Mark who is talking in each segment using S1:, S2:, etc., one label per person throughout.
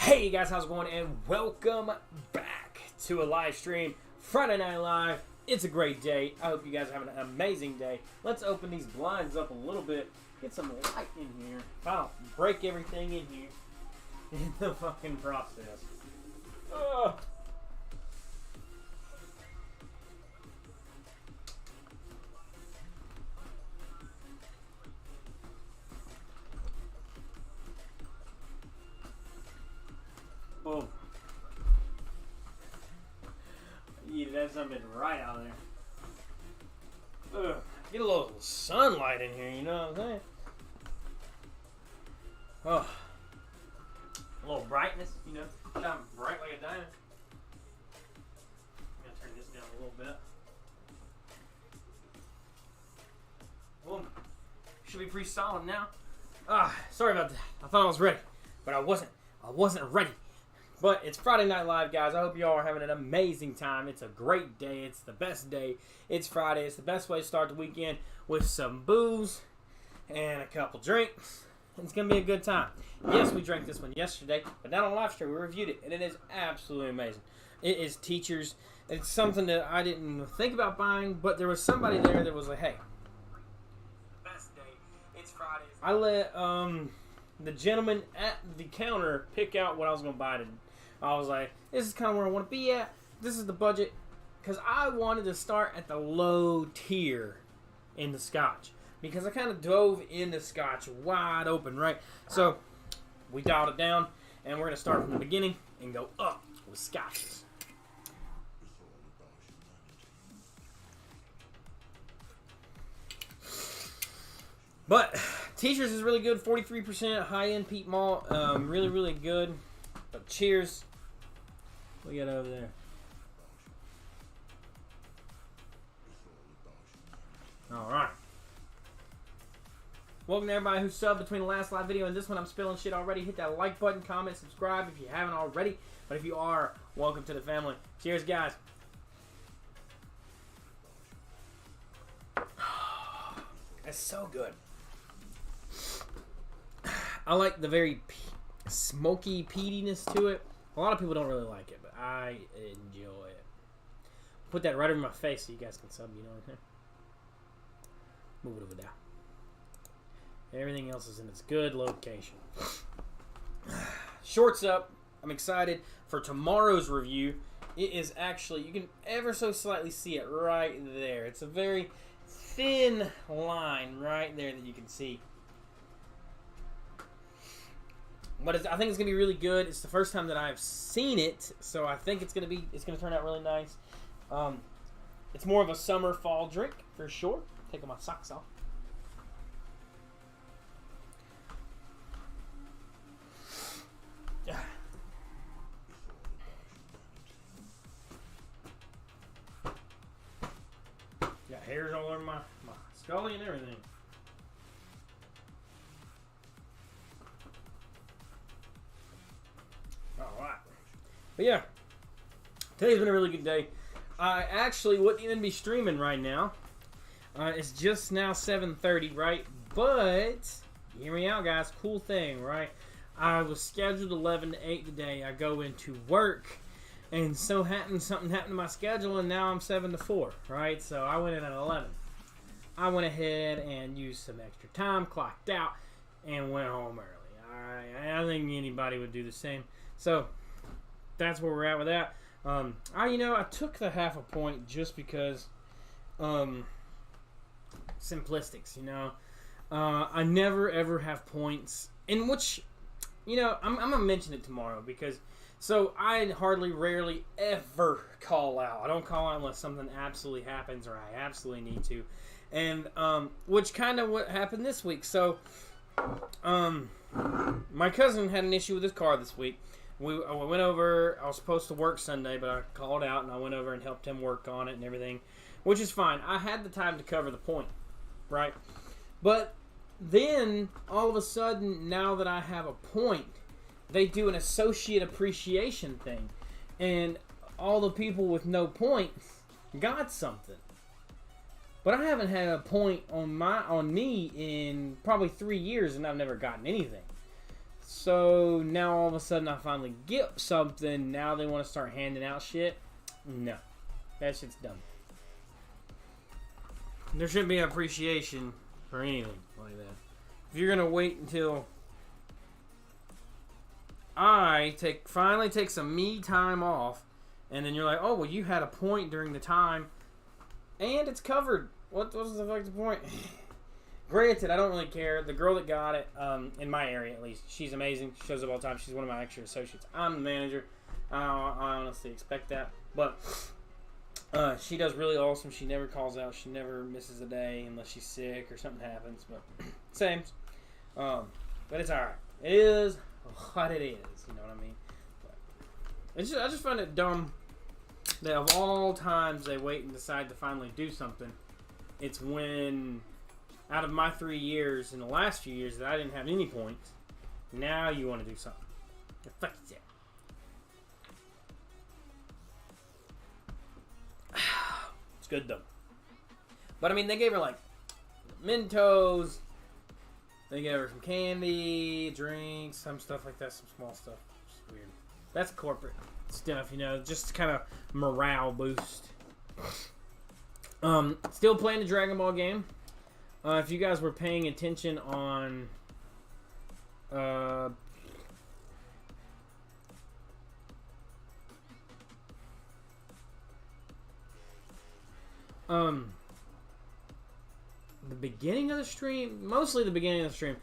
S1: Hey guys, how's it going? And welcome back to a live stream, Friday Night Live. It's a great day. I hope you guys are having an amazing day. Let's open these blinds up a little bit, get some light in here. If I don't break everything in here in the fucking process. Ugh. Boom. Yeah, that's something right out there. Ugh. Get a little sunlight in here, you know what I'm saying? Oh. A little brightness, you know. Shine bright like a diamond. I'm gonna turn this down a little bit. Boom. Should be pretty solid now. Sorry about that. I thought I was ready, but I wasn't. I wasn't ready. But it's Friday Night Live, guys. I hope you all are having an amazing time. It's a great day. It's the best day. It's Friday. It's the best way to start the weekend with some booze and a couple drinks. It's going to be a good time. Yes, we drank this one yesterday, but not on live stream. We reviewed it, and it is absolutely amazing. It is Teachers. It's something that I didn't think about buying, but there was somebody there that was like, hey, best day. It's Friday. I let the gentleman at the counter pick out what I was going to buy today. I was like, this is kind of where I want to be at. This is the budget. Because I wanted to start at the low tier in the scotch. Because I kind of dove into scotch wide open, right? So, we dialed it down. And we're going to start from the beginning and go up with scotches. But, Teachers is really good. 43% high-end peat malt. Really, really good. But cheers. What we got over there? Alright. Welcome to everybody who subbed between the last live video and this one. I'm spilling shit already. Hit that like button, comment, subscribe if you haven't already. But if you are, welcome to the family. Cheers, guys. That's so good. I like the very smoky peatiness to it. A lot of people don't really like it, but I enjoy it. Put that right over my face so you guys can sub, you know what I'm saying? Move it over there. Everything else is in its good location. Shorts up. I'm excited for tomorrow's review. It is actually, you can ever so slightly see it right there. It's a very thin line right there that you can see. But I think it's gonna be really good. It's the first time that I've seen it, so I think it's gonna turn out really nice. It's more of a summer fall drink for sure. Taking my socks off. Got hairs all over my scully and everything. Alright. But yeah, today's been a really good day. I actually wouldn't even be streaming right now. It's just now 7:30, right? But, hear me out, guys. Cool thing, right? I was scheduled 11 to 8 today. I go into work, and something happened to my schedule, and now I'm 7 to 4, right? So I went in at 11. I went ahead and used some extra time, clocked out, and went home early. I think anybody would do the same. So, that's where we're at with that. I took the half a point just because, simplistics, you know. I never ever have points in which, you know, I'm gonna mention it tomorrow because, so I rarely ever call out. I don't call out unless something absolutely happens or I absolutely need to, and which kind of what happened this week. So, my cousin had an issue with his car this week. I went over. I was supposed to work Sunday, but I called out and I went over and helped him work on it and everything, which is fine. I had the time to cover the point, right? But then all of a sudden, now that I have a point, they do an associate appreciation thing, and all the people with no points got something. But I haven't had a point on me in probably 3 years, and I've never gotten anything. So now all of a sudden I finally get something. Now they want to start handing out shit. No, that shit's dumb. There shouldn't be appreciation for anything like that. If you're gonna wait until I finally take some me time off, and then you're like, oh well, you had a point during the time, and it's covered. What was the fuck's the point? Granted, I don't really care. The girl that got it, in my area at least, she's amazing. She shows up all the time. She's one of my extra associates. I'm the manager. I honestly expect that, but she does really awesome. She never calls out. She never misses a day unless she's sick or something happens. But same. But it's all right. It is what it is. You know what I mean? But I just find it dumb that of all times they wait and decide to finally do something, it's when out of my 3 years in the last few years that I didn't have any points. Now you want to do something. The fuck is that? It's good though. But I mean, they gave her like Mentos. They gave her some candy, drinks, some stuff like that, some small stuff. It's weird. That's corporate stuff, you know, just kind of morale boost. Still playing the Dragon Ball game. If you guys were paying attention on the beginning of the stream, mostly the beginning of the stream,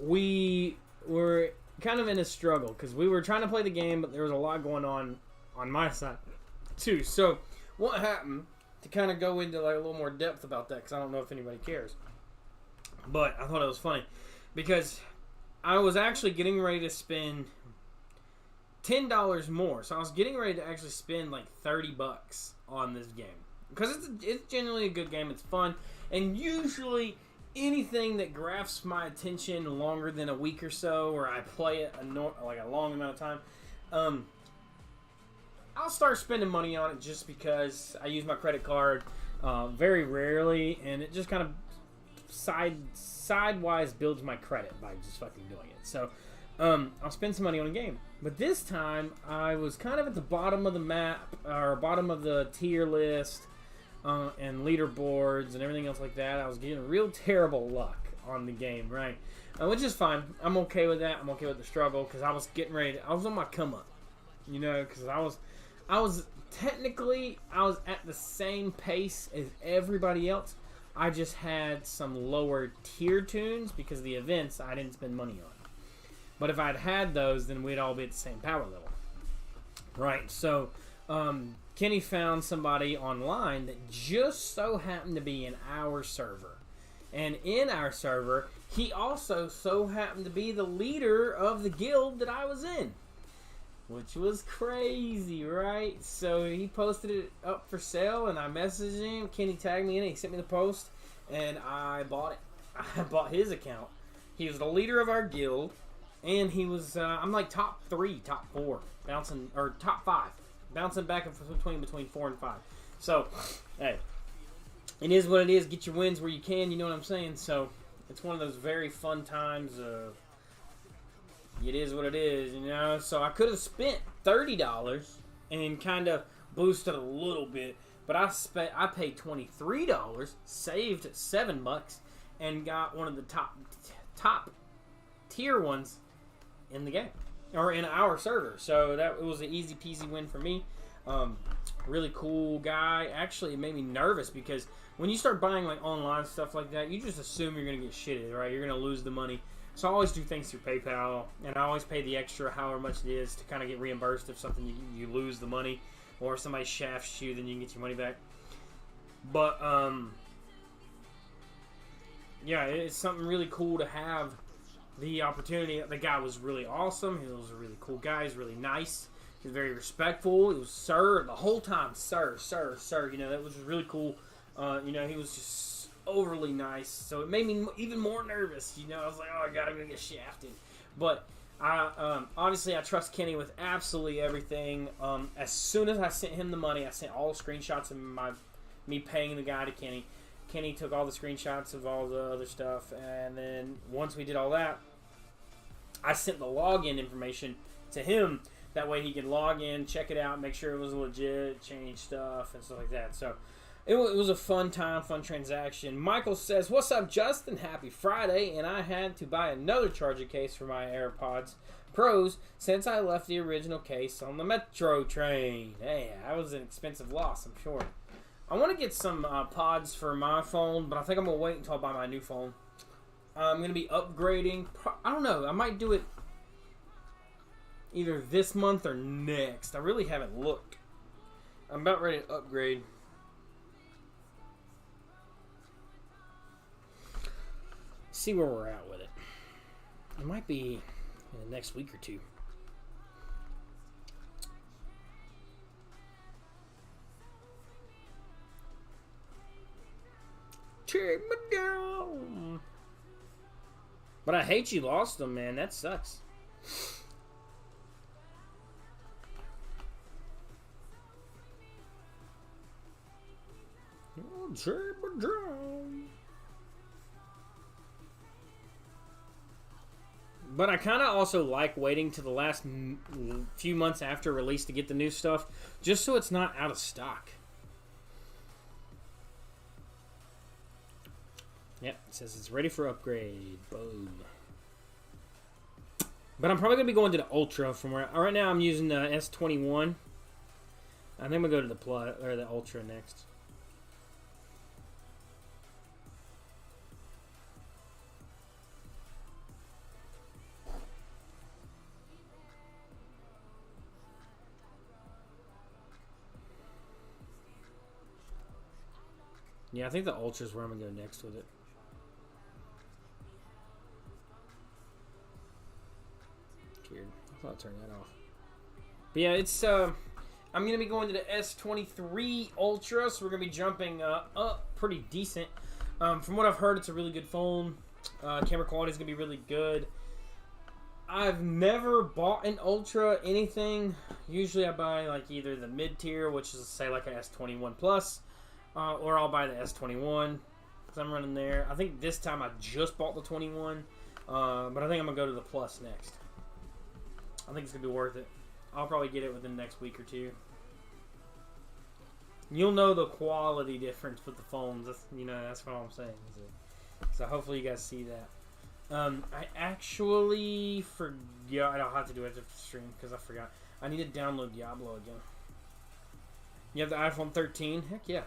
S1: we were kind of in a struggle because we were trying to play the game, but there was a lot going on my side too. So what happened, to kind of go into like a little more depth about that, because I don't know if anybody cares, but I thought it was funny because I was actually getting ready to spend $10 more. So I was getting ready to actually spend like $30 on this game because it's genuinely a good game. It's fun, and usually anything that grasps my attention longer than a week or so, or I play it like a long amount of time, I'll start spending money on it just because I use my credit card very rarely, and it just kind of sidewise builds my credit by just fucking doing it. So I'll spend some money on a game. But this time I was kind of at the bottom of the map, or bottom of the tier list, and leaderboards and everything else like that. I was getting real terrible luck on the game, right? Which is fine. I'm okay with that. I'm okay with the struggle because I was getting ready. I was on my come up, you know, because I was technically at the same pace as everybody else. I just had some lower tier tunes because the events I didn't spend money on. But if I'd had those, then we'd all be at the same power level, right? So Kenny found somebody online that just so happened to be in our server. And in our server, he also so happened to be the leader of the guild that I was in. Which was crazy, right? So he posted it up for sale, and I messaged him. Kenny tagged me in it. He sent me the post, and I bought it. I bought his account. He was the leader of our guild, and he was, I'm like top 3, top 4, bouncing, or top 5. Bouncing back and between 4 and 5. So, hey, it is what it is. Get your wins where you can, you know what I'm saying? So, it's one of those very fun times of, it is what it is, you know? So, I could have spent $30 and kind of boosted a little bit, but I paid $23, saved $7, and got one of the top tier ones in the game. Or in our server. So it was an easy peasy win for me. Really cool guy. Actually, it made me nervous because when you start buying like online stuff like that, you just assume you're going to get shitted, right? You're going to lose the money. So I always do things through PayPal, and I always pay the extra however much it is to kind of get reimbursed if something you lose the money, or if somebody shafts you, then you can get your money back. But yeah, it's something really cool to have the opportunity. The guy was really awesome. He was a really cool guy. He's really nice. He was very respectful. He was sir the whole time. Sir. You know, that was really cool. You know, he was just overly nice. So it made me even more nervous. You know, I was like, oh, God, I'm going to get shafted. But obviously, I trust Kenny with absolutely everything. As soon as I sent him the money, I sent all the screenshots of me paying the guy to Kenny. Kenny took all the screenshots of all the other stuff, and then once we did all that, I sent the login information to him. That way he could log in, check it out, make sure it was legit, change stuff, and stuff like that. So it was a fun time, fun transaction. Michael says, "What's up, Justin? Happy Friday." And I had to buy another charger case for my AirPods Pros since I left the original case on the Metro train. Hey, that was an expensive loss, I'm sure. I want to get some pods for my phone, but I think I'm going to wait until I buy my new phone. I'm going to be upgrading. I don't know. I might do it either this month or next. I really haven't looked. I'm about ready to upgrade. See where we're at with it. It might be in the next week or two. Take me down. But I hate you lost them, man. That sucks. Take me down. But I kind of also like waiting to the last few months after release to get the new stuff, just so it's not out of stock. Yep, it says it's ready for upgrade. Boom. But I'm probably going to be going to the Ultra from where... Right now I'm using the S21. I think I'm going to go to the Plus, or the Ultra next. Yeah, I think the Ultra is where I'm going to go next with it. Weird. I thought I'd turn that off. But yeah, it's, I'm going to be going to the S23 Ultra, so we're going to be jumping up pretty decent. From what I've heard, it's a really good phone. Camera quality is going to be really good. I've never bought an Ultra anything. Usually I buy like either the mid-tier, which is say like an S21 Plus, or I'll buy the S21 because I'm running there. I think this time I just bought the 21, but I think I'm going to go to the Plus next. I think it's going to be worth it. I'll probably get it within the next week or two. You'll know the quality difference with the phones. That's, that's what I'm saying. So hopefully you guys see that. I actually forgot. I don't have to do it after the stream because I forgot. I need to download Diablo again. You have the iPhone 13? Heck yeah.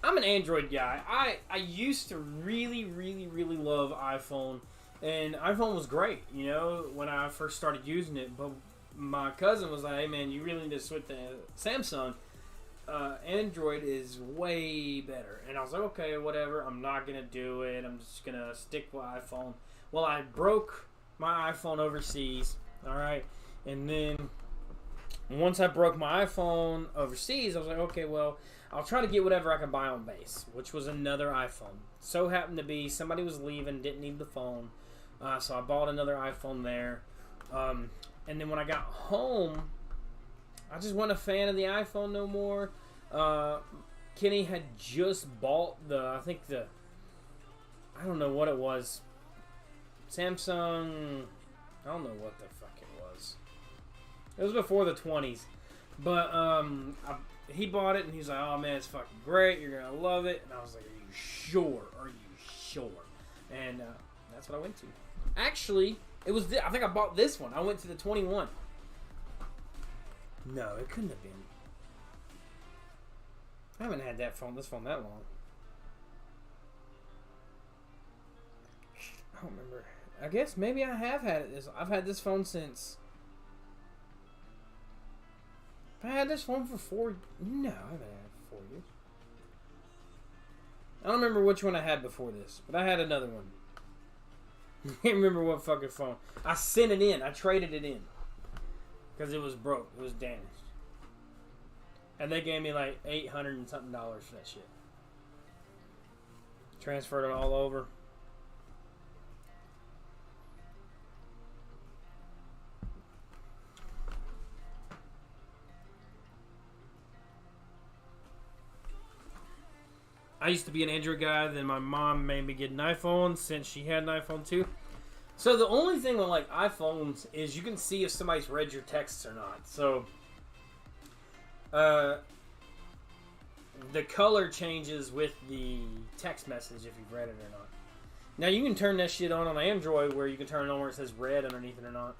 S1: I'm an Android guy. I used to really, really, really love iPhone. And iPhone was great, when I first started using it. But my cousin was like, "Hey, man, you really need to switch to Samsung. Android is way better." And I was like, okay, whatever. I'm not going to do it. I'm just going to stick with iPhone. Well, I broke my iPhone overseas, all right? And then once I broke my iPhone overseas, I was like, okay, well, I'll try to get whatever I can buy on base, which was another iPhone. So happened to be somebody was leaving, didn't need the phone. So I bought another iPhone there. And then when I got home, I just wasn't a fan of the iPhone no more. Kenny had just bought I don't know what it was. Samsung, I don't know what the fuck it was. It was before the 20s. But he bought it and he's like, "Oh man, it's fucking great. You're going to love it." And I was like, "Are you sure? Are you sure?" And that's what I went to. Actually, it was I think I bought this one. I went to the 21. No, it couldn't have been. I haven't had this phone that long. I don't remember. I guess maybe I have had it. I've had this phone since. I had this phone for 4. No, I haven't had it for 4 years. I don't remember which one I had before this, but I had another one. I can't remember what fucking phone. I sent it in. I traded it in. Because it was broke. It was damaged. And they gave me like $800 and something for that shit. Transferred it all over. I used to be an Android guy. Then my mom made me get an iPhone since she had an iPhone too. So the only thing with like iPhones is you can see if somebody's read your texts or not. So the color changes with the text message if you've read it or not. Now you can turn that shit on Android where you can turn it on where it says red underneath it or not.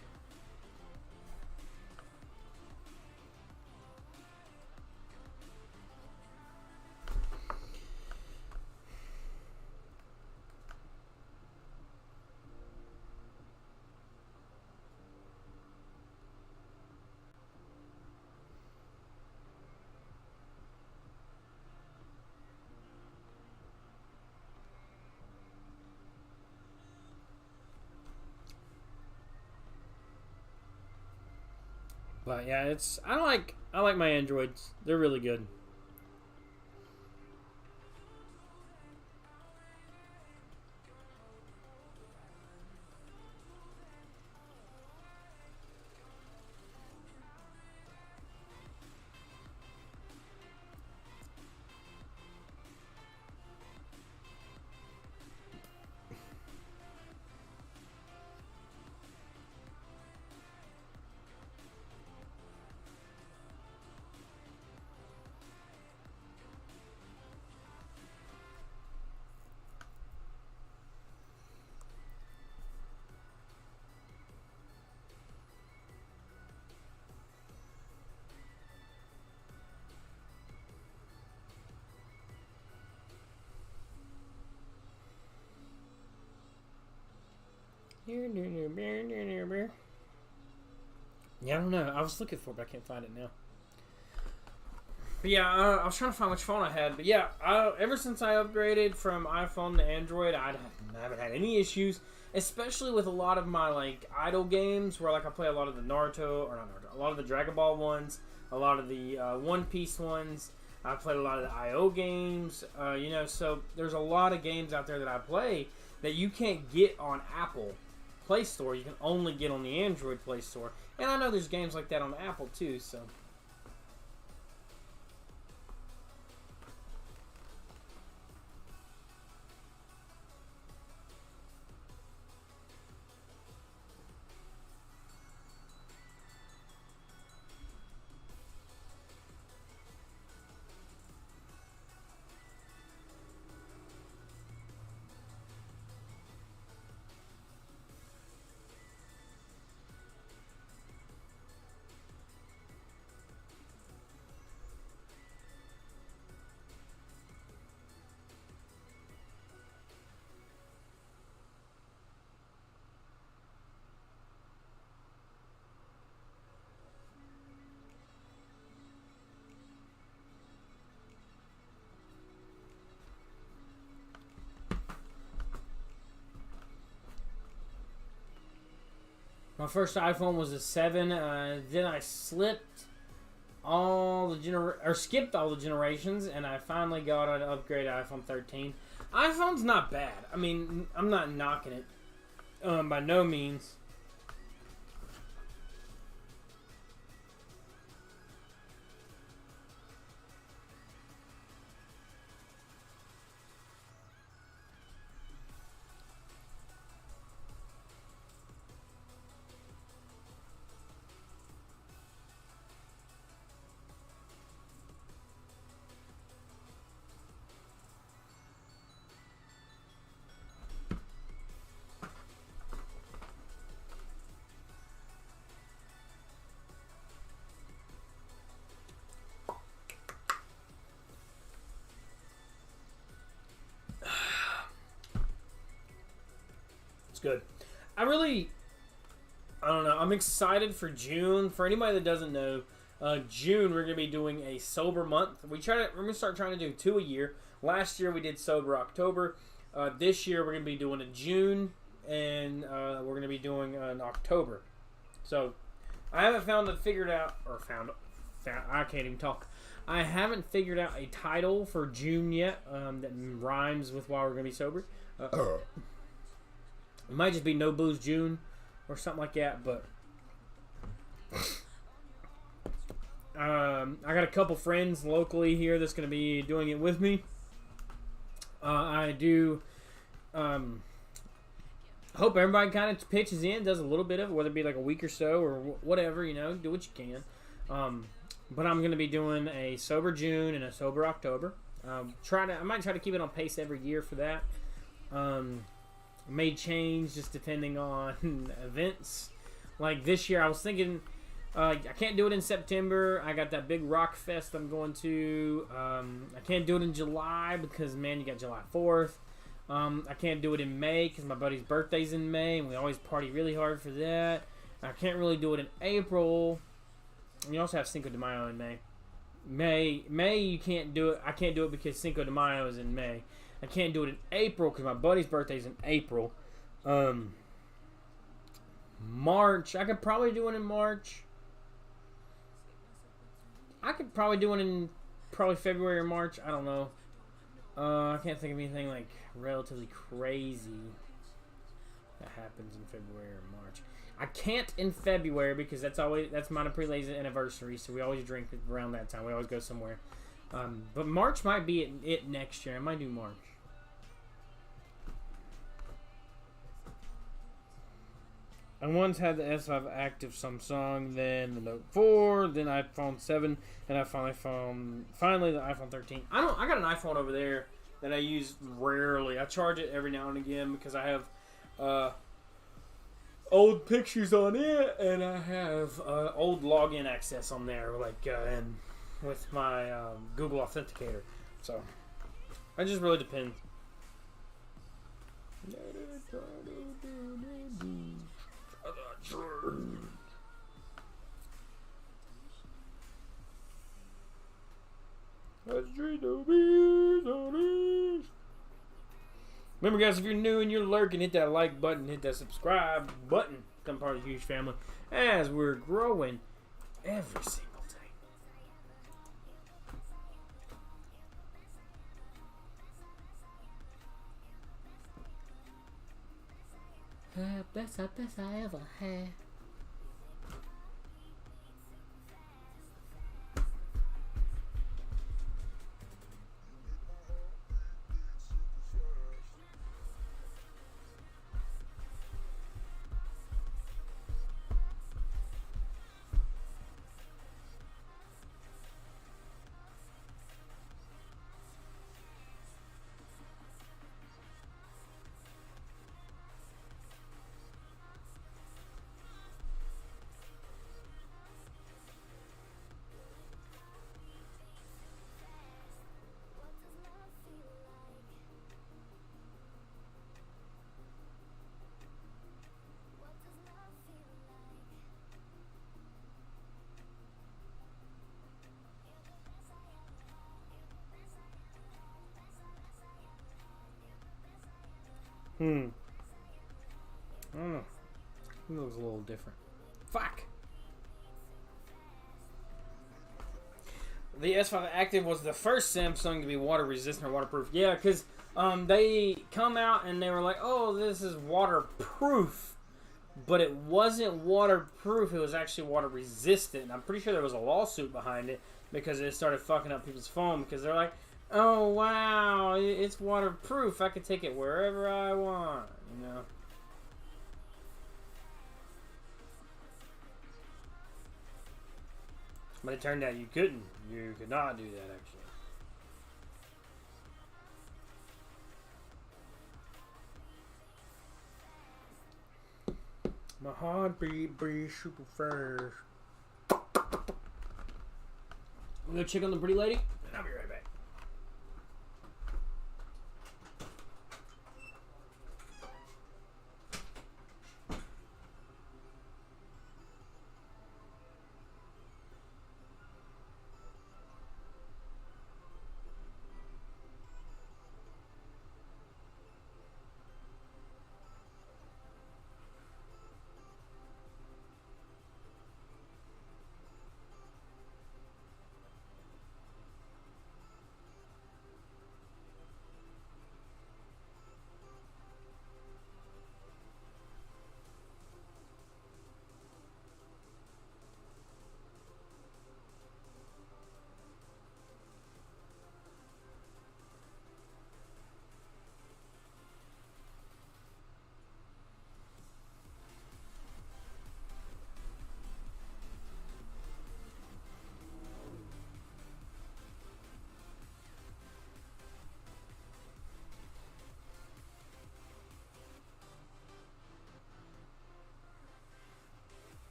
S1: But yeah, it's I like my Androids. They're really good. Yeah, I don't know. I was looking for it, but I can't find it now. But yeah, I was trying to find which phone I had. But yeah, ever since I upgraded from iPhone to Android, I haven't had any issues. Especially with a lot of my like idle games, where like I play a lot of the Naruto, or not Naruto, a lot of the Dragon Ball ones, a lot of the One Piece ones. I played a lot of the IO games. You know, so there's a lot of games out there that I play that you can't get on Apple Play Store. You can only get on the Android Play Store. And I know there's games like that on Apple too, so. My first iPhone was a 7. Then I slipped skipped all the generations, and I finally got an upgrade iPhone 13. iPhone's not bad. I mean, I'm not knocking it by no means. Good. I don't know. I'm excited for June. For anybody that doesn't know, June we're gonna be doing a sober month. We're gonna start trying to do 2 a year. Last year we did sober October. This year we're gonna be doing a June, and we're gonna be doing an October. So I haven't figured out. I can't even talk. I haven't figured out a title for June yet that rhymes with why we're gonna be sober. It might just be No Booze June or something like that, but I got a couple friends locally here that's going to be doing it with me. I do I hope everybody kind of pitches in, does a little bit of it, whether it be like a week or so or whatever, do what you can. But I'm going to be doing a sober June and a sober October. I might try to keep it on pace every year for that. May change just depending on events. Like this year, I was thinking I can't do it in September. I got that big rock fest I'm going to. I can't do it in July because, man, you got July 4th. I can't do it in May because my buddy's birthday's in May, and we always party really hard for that. I can't really do it in April. You also have Cinco de Mayo in May. May you can't do it. I can't do it because Cinco de Mayo is in May. I can't do it in April because my buddy's birthday's in April. March, I could probably do it in March. I could probably do it in probably February or March. I don't know. I can't think of anything like relatively crazy that happens in February or March. I can't in February because that's Mana Prele's anniversary, so we always drink around that time. We always go somewhere. But March might be it next year. I might do March. I once had the S5 active Samsung, then the Note 4, then iPhone 7, and I finally the iPhone 13. I got an iPhone over there that I use rarely. I charge it every now and again because I have old pictures on it, and I have old login access on there, and with my Google Authenticator. So it just really depends. Remember, guys, if you're new and you're lurking, hit that like button, hit that subscribe button, become part of the huge family as we're growing every single day. Best I ever had. I don't know. It looks a little different. Fuck! The S5 Active was the first Samsung to be water resistant or waterproof. Yeah, because they come out and they were like, oh, this is waterproof. But it wasn't waterproof. It was actually water resistant. I'm pretty sure there was a lawsuit behind it because it started fucking up people's phone because they're like, oh, wow, it's waterproof. I can take it wherever I want, But it turned out you couldn't. You could not do that, actually. My heart beats super fast. I'm gonna check on the pretty lady, and I'll be right back.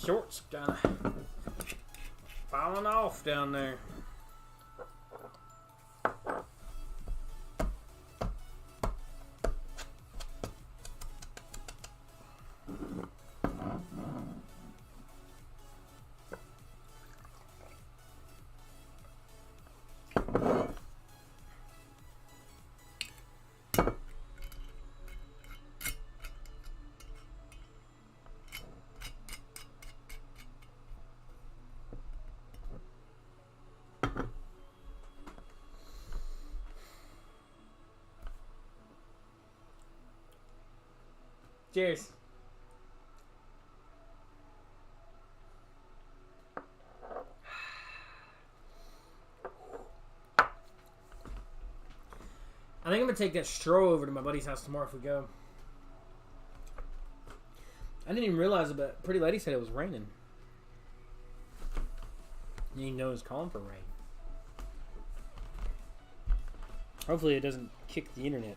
S1: Shorts kind of falling off down there. Cheers. I think I'm gonna take that stroll over to my buddy's house tomorrow if we go. I didn't even realize it, but Pretty Lady said it was raining. You didn't know it was calling for rain. Hopefully it doesn't kick the internet.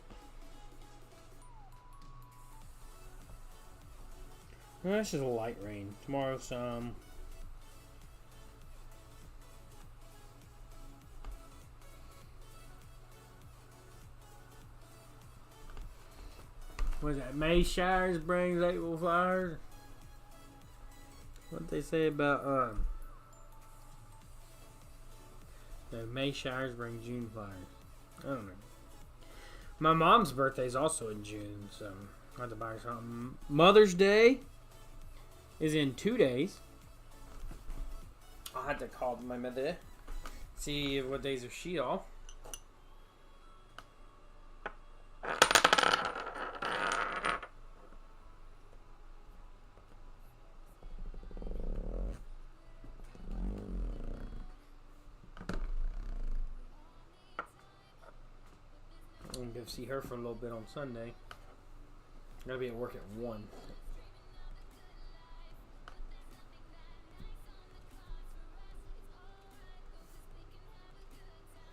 S1: Well, that's just a light rain. Tomorrow some. What is that? May showers brings April flowers. What they say about no, May showers bring June flowers. I don't know. My mom's birthday is also in June, so I have to buy her something. Mother's Day is in 2 days. I'll have to call my mother, see what days are she off. I'm going to see her for a little bit on Sunday. I'm going to be at work at 1.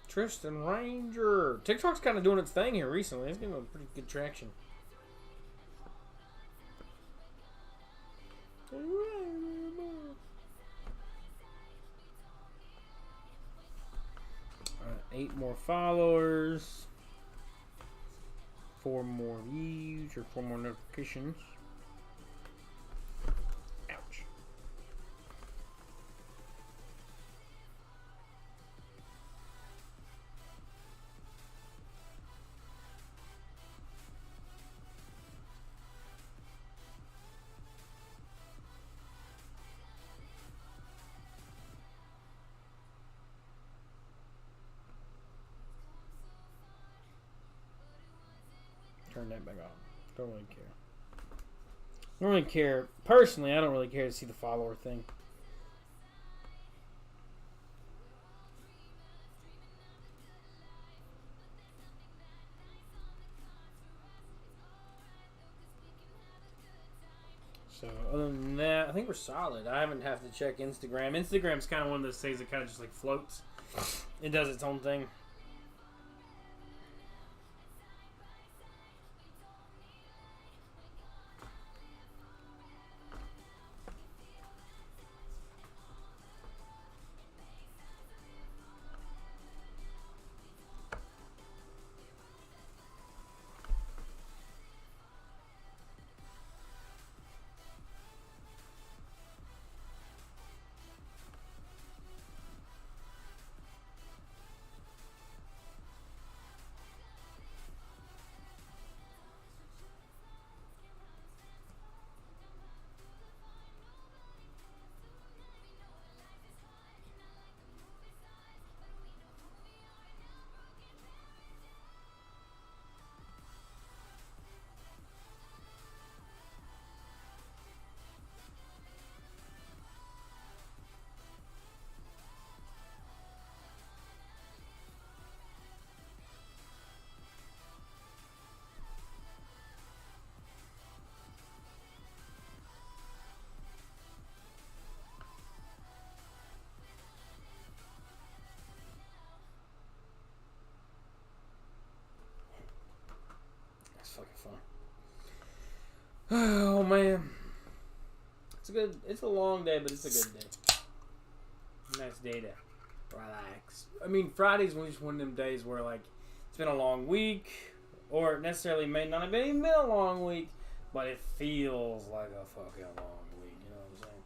S1: Tristan Ranger. TikTok's kind of doing its thing here recently. It's getting a pretty good traction. Alright, 8 more followers. 4 more views or 4 more notifications. Ouch. Turn that back off. Don't really care. Don't really care. Personally, I don't really care to see the follower thing. So, other than that, I think we're solid. I haven't had to check Instagram. Instagram's kind of one of those things that kind of just like floats. It does its own thing. Oh man, it's a long day, but it's a good day. Nice day to relax. I mean, Friday's just one of them days where like it's been a long week, or it necessarily may not have even been a long week, but it feels like a fucking long week. You know what I'm saying?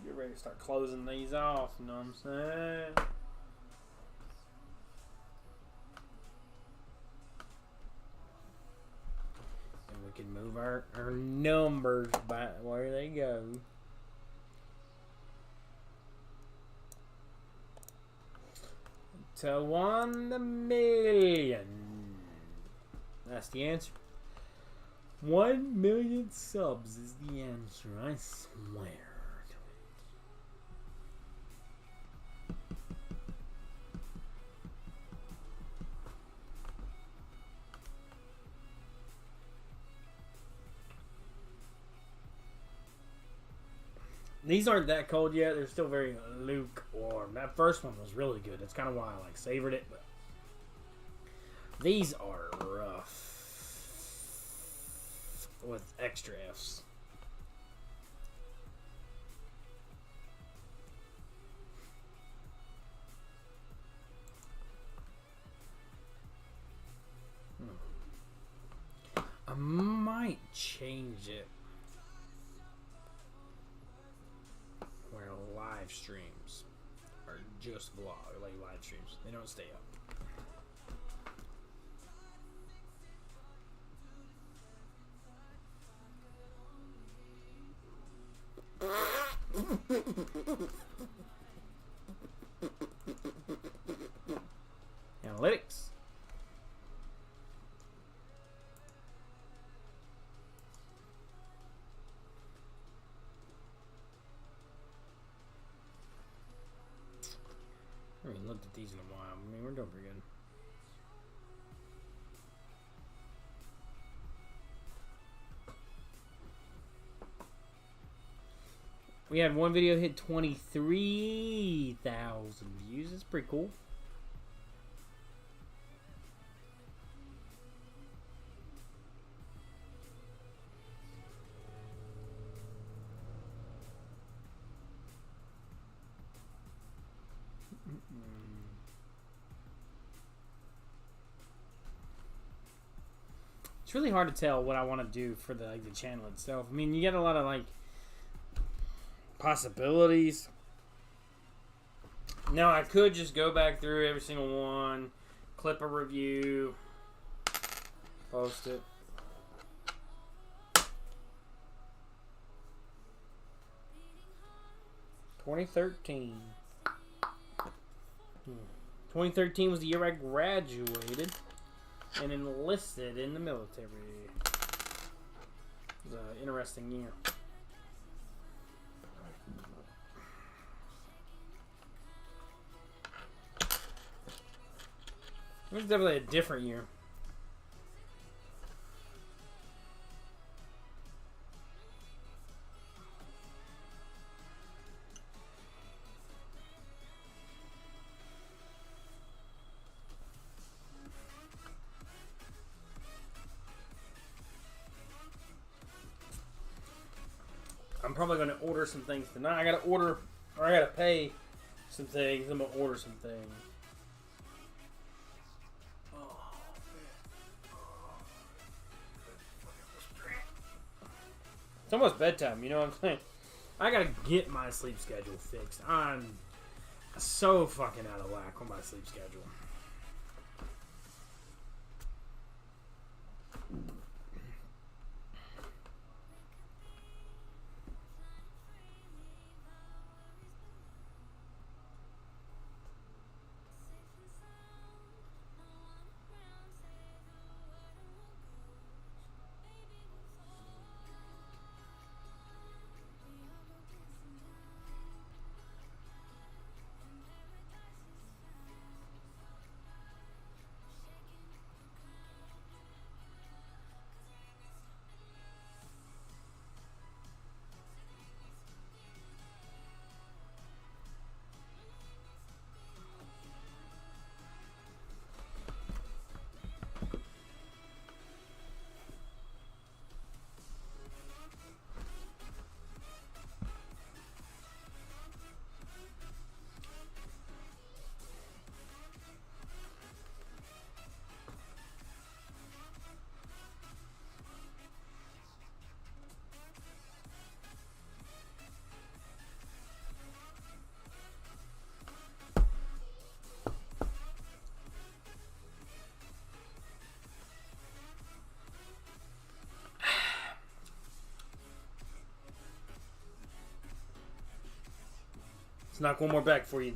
S1: Get ready to start closing these off. You know what I'm saying? We can move our numbers by where they go. To 1,000,000. That's the answer. 1,000,000 subs is the answer, I swear. These aren't that cold yet. They're still very lukewarm. That first one was really good. That's kind of why I like savored it. But these are rough with extra Fs. I might change it. Where live streams are just vlog, like live streams. They don't stay up. Analytics. I haven't looked at these in a while. I mean, we're doing pretty good. We had one video hit 23,000 views. That's pretty cool. It's really hard to tell what I want to do for the channel itself. I mean, you get a lot of like possibilities. Now I could just go back through every single one, clip a review, post it. "2013. 2013 was the year I graduated and enlisted in the military. It was an interesting year. It was definitely a different year. I'm probably going to order some things tonight. I got to order, or I got to pay some things. I'm going to order some things. It's almost bedtime, you know what I'm saying? I gotta get my sleep schedule fixed. I'm so fucking out of whack on my sleep schedule. Let's knock one more back for you.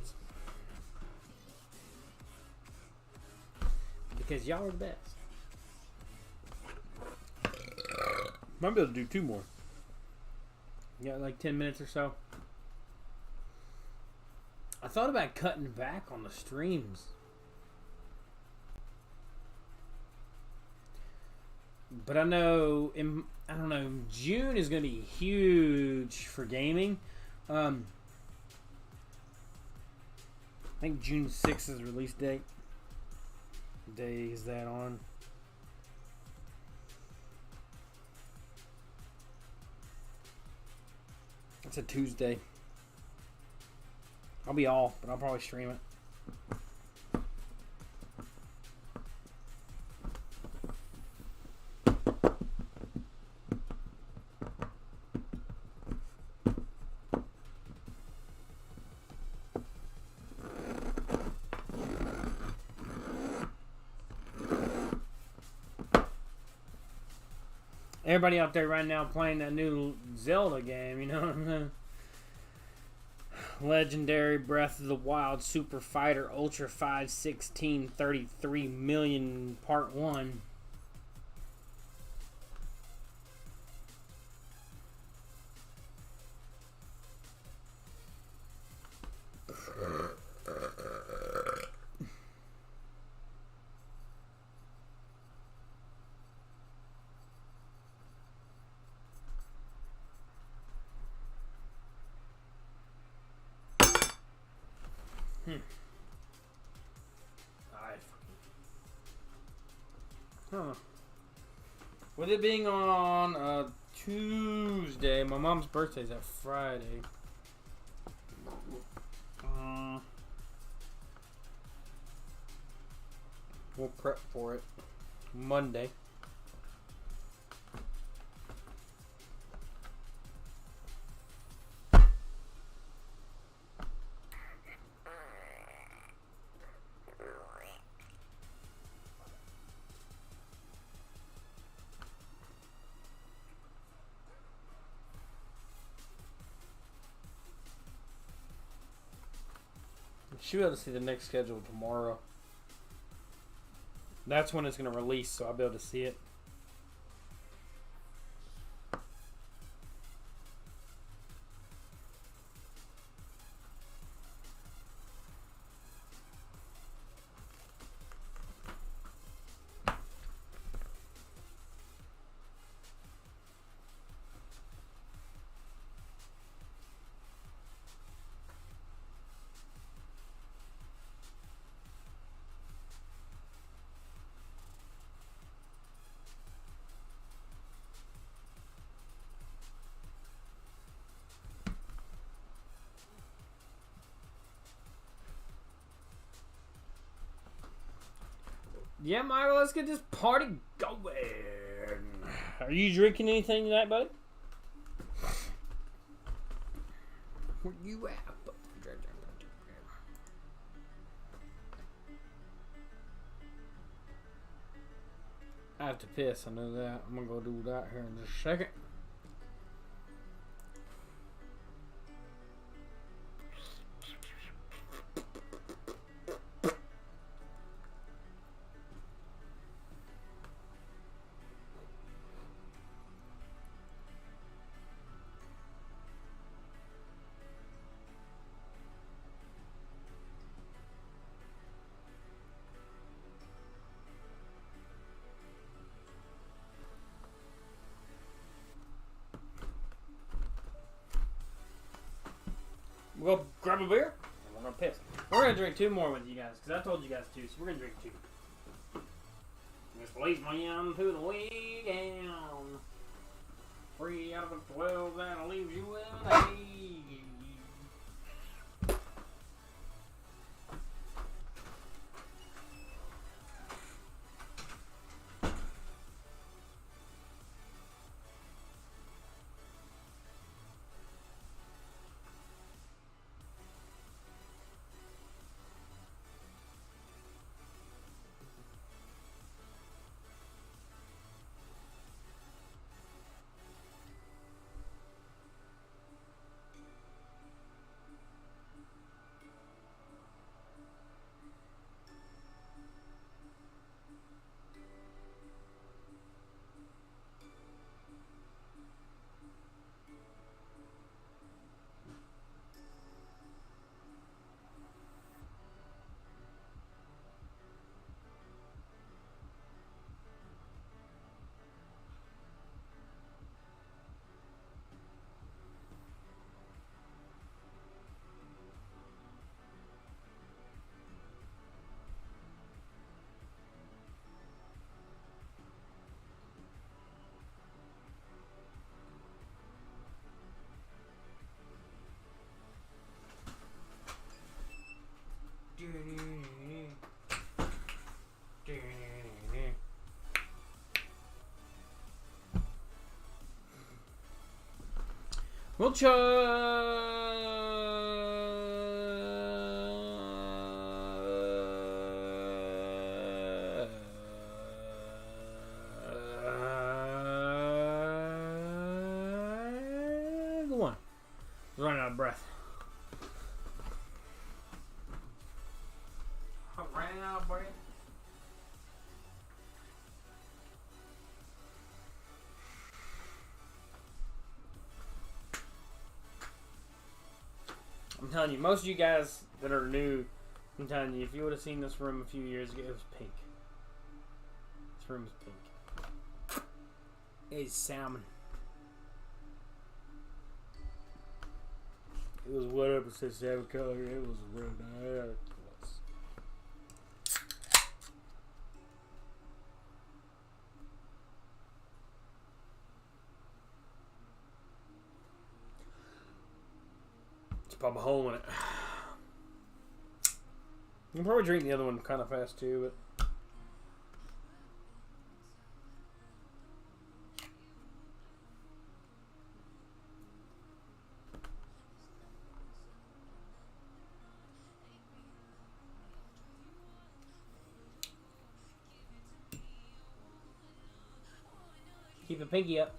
S1: Because y'all are the best. Might be able to do 2 more. You got like 10 minutes or so. I thought about cutting back on the streams. But I know, I don't know, June is going to be huge for gaming. I think June 6th is the release date. What day is that on? It's a Tuesday. I'll be off, but I'll probably stream it. Everybody out there right now playing that new Zelda game, you know what I mean? Legendary Breath of the Wild Super Fighter Ultra 51633 million Part 1. Huh. With it being on Tuesday, my mom's birthday's that Friday. We'll prep for it Monday. Should be able to see the next schedule tomorrow. That's when it's going to release, so I'll be able to see it. Yeah, Michael, let's get this party going. Are you drinking anything tonight, buddy? Where you at? I have to piss, I know that. I'm gonna go do that here in just a second. We'll go grab a beer, and we're gonna piss. We're gonna drink 2 more with you guys, because I told you guys to, so we're gonna drink 2. This leads me into the weekend. 3 out of the 12, that'll leave you with an 8. Mucho. Go on. I'm running out of breath. I'm running out of breath. I'm telling you, most of you guys that are new, I'm telling you, if you would have seen this room a few years ago, it was pink. This room is pink. It's salmon. It was whatever it says salmon color. It was ridiculous. Pop a hole in it. You can probably drink the other one kind of fast too, but keep the pinky up.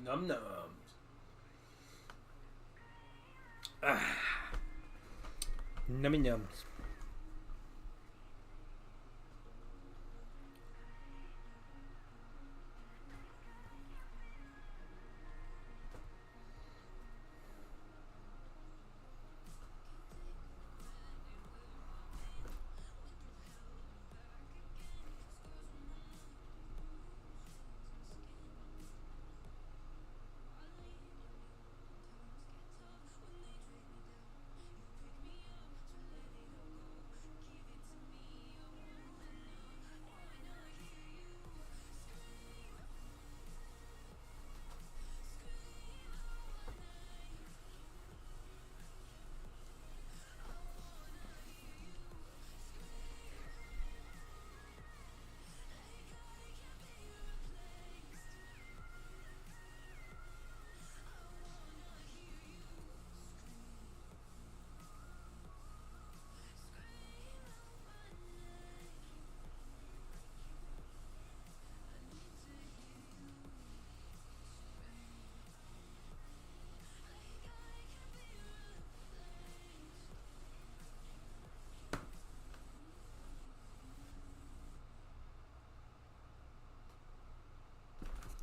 S1: Num nums. Nummy nums.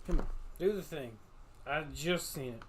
S1: Come on, do the thing. I just seen it.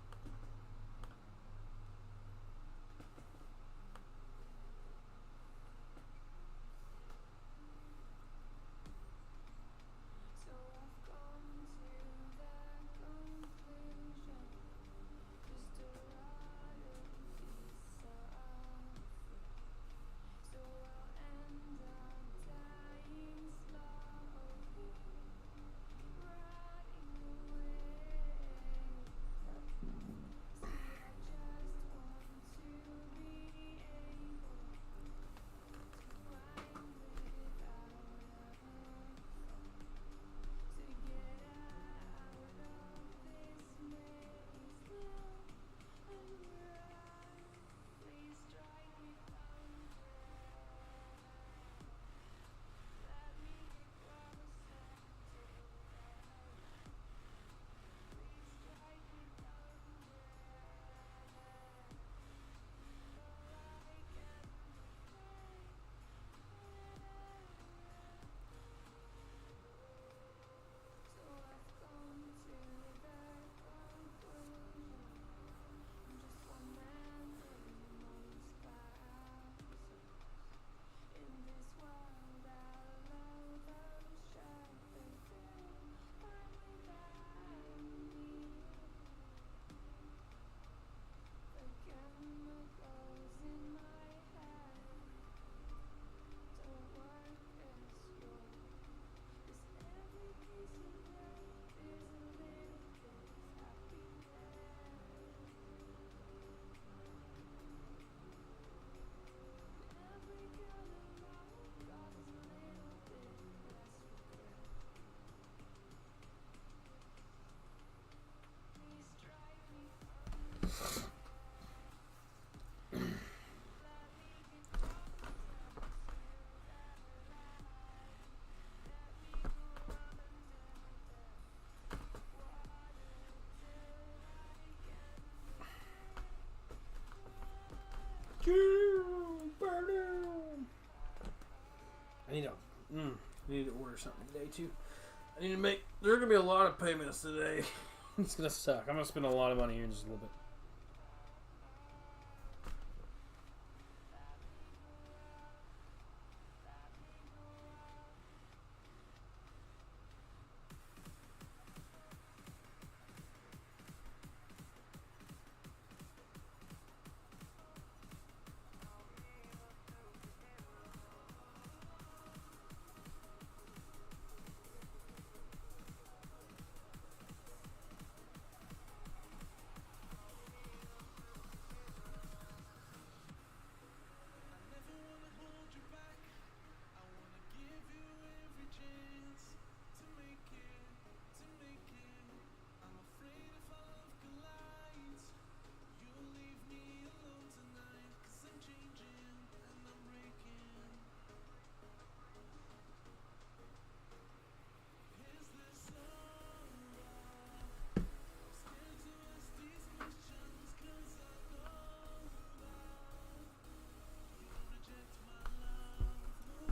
S1: to. I need to make. There are gonna be a lot of payments today. It's gonna suck. I'm gonna spend a lot of money here in just a little bit.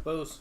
S1: Booze.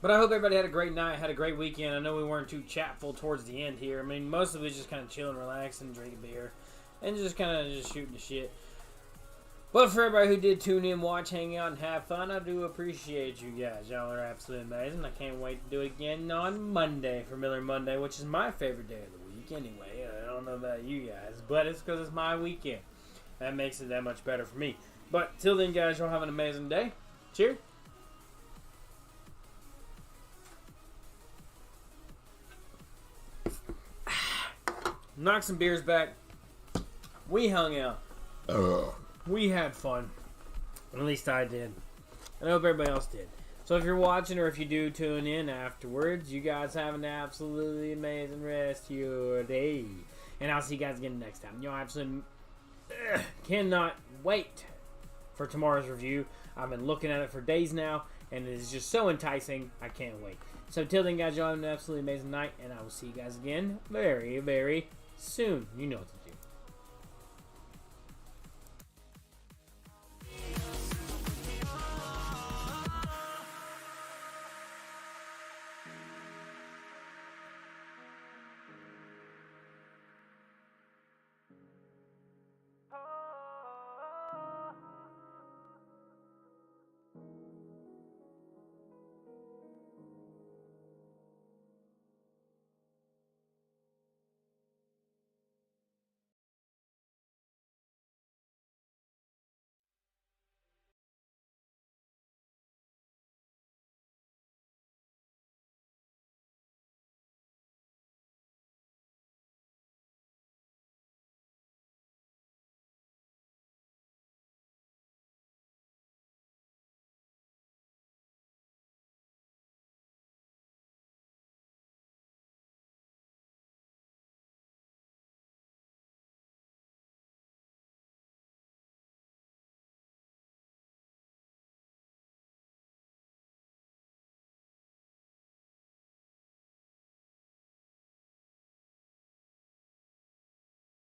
S1: But I hope everybody had a great night, had a great weekend. I know we weren't too chatful towards the end here. I mean, most of it was just kind of chilling, relaxing, drinking beer, and just kind of just shooting the shit. But for everybody who did tune in, watch, hang out, and have fun, I do appreciate you guys. Y'all are absolutely amazing. I can't wait to do it again on Monday for Miller Monday, which is my favorite day of the week anyway. I don't know about you guys, but it's because it's my weekend. That makes it that much better for me. But till then, guys, y'all have an amazing day. Cheers. Knocked some beers back. We hung out. We had fun. At least I did. I hope everybody else did. So if you're watching or if you do tune in afterwards, you guys have an absolutely amazing rest of your day. And I'll see you guys again next time. Y'all absolutely cannot wait for tomorrow's review. I've been looking at it for days now, and it is just so enticing. I can't wait. So till then, guys, y'all have an absolutely amazing night, and I will see you guys again very, very soon. You know what to do.